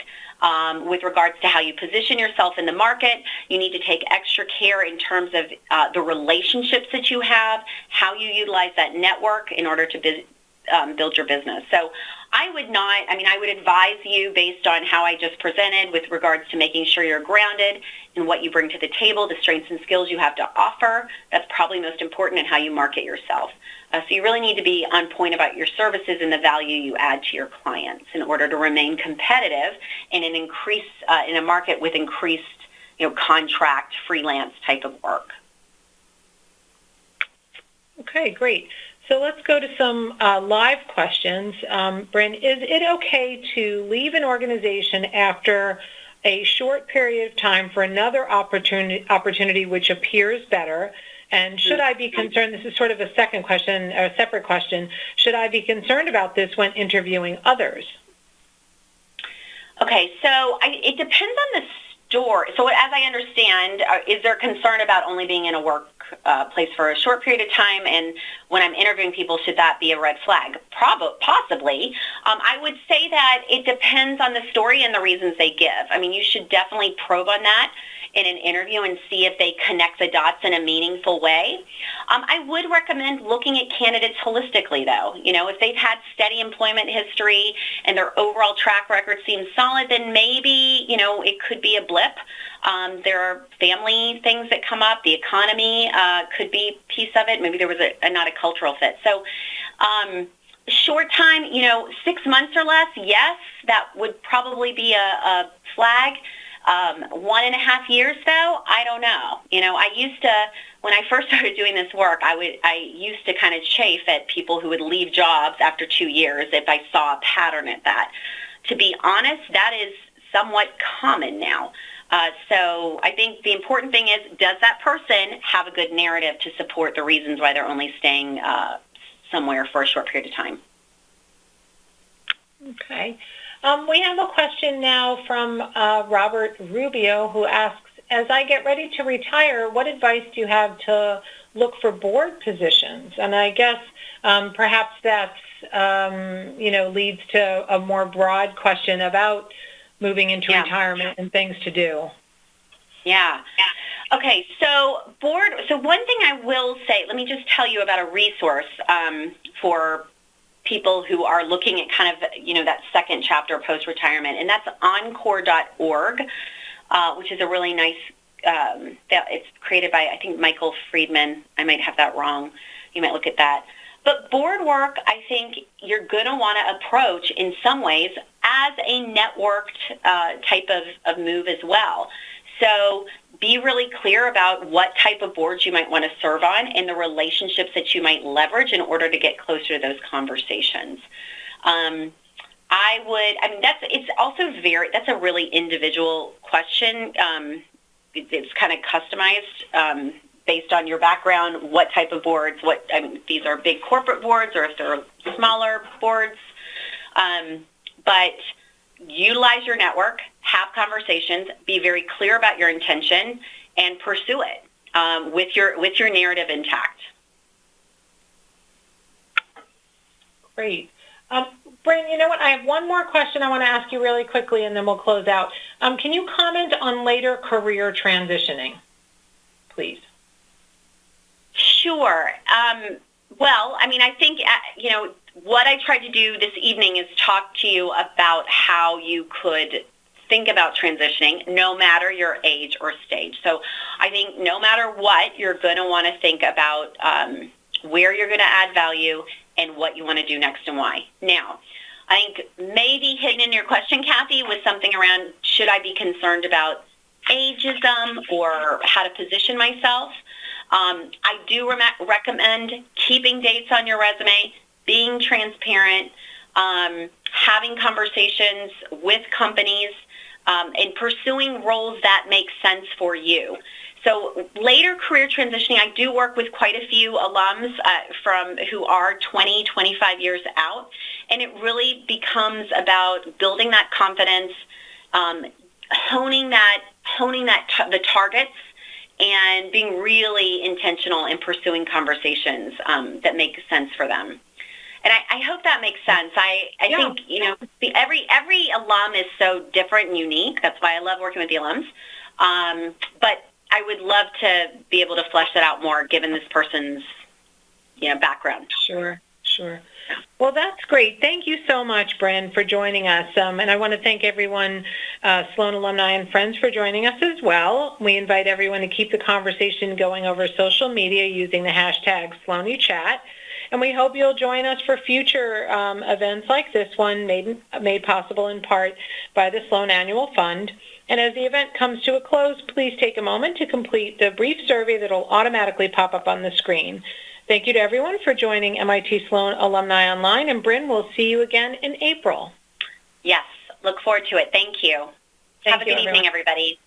with regards to how you position yourself in the market. You need to take extra care in terms of the relationships that you have, how you utilize that network in order to build your business. So I would advise you based on how I just presented with regards to making sure you're grounded in what you bring to the table, the strengths and skills you have to offer. That's probably most important in how you market yourself. So you really need to be on point about your services and the value you add to your clients in order to remain competitive in in a market with increased, contract, freelance type of work. Okay, great. So let's go to some live questions. Bryn, is it okay to leave an organization after a short period of time for another opportunity which appears better? And should I be concerned, this is sort of a second question, or a separate question, should I be concerned about this when interviewing others? Okay, so it depends on the store. So as I understand, is there concern about only being in a workplace for a short period of time, and when I'm interviewing people, should that be a red flag? Possibly. I would say that it depends on the story and the reasons they give. I mean, you should definitely probe on that. in an interview and see if they connect the dots in a meaningful way. I would recommend looking at candidates holistically, though. If they've had steady employment history and their overall track record seems solid, then maybe, it could be a blip. There are family things that come up. The economy could be a piece of it. Maybe there was not a cultural fit. So short time, 6 months or less, yes, that would probably be a flag. 1.5 years, though, I don't know. I used to, when I first started doing this work, I used to kind of chafe at people who would leave jobs after 2 years if I saw a pattern at that. To be honest, that is somewhat common now. So I think the important thing is, does that person have a good narrative to support the reasons why they're only staying somewhere for a short period of time? Okay. We have a question now from Robert Rubio, who asks, as I get ready to retire, what advice do you have to look for board positions? And I guess perhaps that's, leads to a more broad question about moving into retirement and things to do. Yeah. Okay, so one thing I will say, let me just tell you about a resource for people who are looking at kind of, that second chapter post-retirement, and that's encore.org, which is a really nice, it's created by, I think, Michael Friedman. I might have that wrong. You might look at that. But board work, I think you're going to want to approach in some ways as a networked type of move as well. So be really clear about what type of boards you might want to serve on and the relationships that you might leverage in order to get closer to those conversations. That's a really individual question. It's kind of customized based on your background, what type of boards, if these are big corporate boards or if they're smaller boards. But utilize your network, have conversations, be very clear about your intention, and pursue it with your narrative intact. Great. Bryn, you know what? I have one more question I want to ask you really quickly, and then we'll close out. Can you comment on later career transitioning, please? Sure. I think, what I tried to do this evening is talk to you about how you could think about transitioning no matter your age or stage. So I think no matter what, you're going to want to think about where you're going to add value and what you want to do next and why. Now, I think maybe hidden in your question, Kathy, was something around, should I be concerned about ageism or how to position myself? I do recommend keeping dates on your resume, being transparent, having conversations with companies, and pursuing roles that make sense for you. So later career transitioning, I do work with quite a few alums who are 20, 25 years out, and it really becomes about building that confidence, honing the targets, and being really intentional in pursuing conversations that make sense for them. And I hope that makes sense. I think, every alum is so different and unique. That's why I love working with the alums. But I would love to be able to flesh that out more given this person's, background. Sure. Well, that's great. Thank you so much, Bryn, for joining us. And I want to thank everyone, Sloan alumni and friends, for joining us as well. We invite everyone to keep the conversation going over social media using the hashtag SloanUChat. And we hope you'll join us for future events like this one, made possible in part by the Sloan Annual Fund. And as the event comes to a close, please take a moment to complete the brief survey that will automatically pop up on the screen. Thank you to everyone for joining MIT Sloan Alumni Online. And Bryn, we'll see you again in April. Yes, look forward to it. Thank you. Have a good evening, everybody.